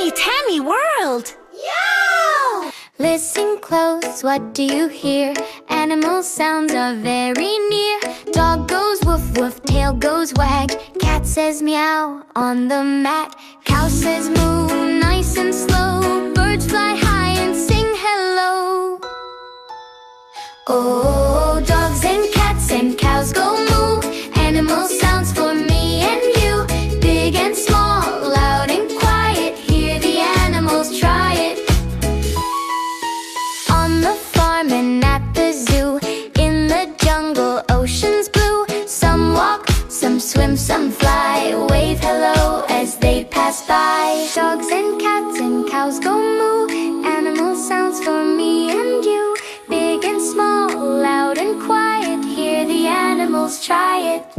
Tammy world! Yo! Listen close, what do you hear? Animal sounds are very near. Dog goes woof woof, tail goes wag. Cat says meow on the mat. Cow says moo, nice and slow. Birds fly high and sing hello. Oh, dogs and cats and cows go moo. Animal sounds for me and you. Big and small, loud and quiet. Hear the animals try it. On the farm and at the zoo, in the jungle, ocean's blue. Some walk, some swim, some fly. Wave hello as they pass by. Dogs and cats and cows go moo. Animal sounds for me and you. Big and small, loud and quiet. Hear the animals try it.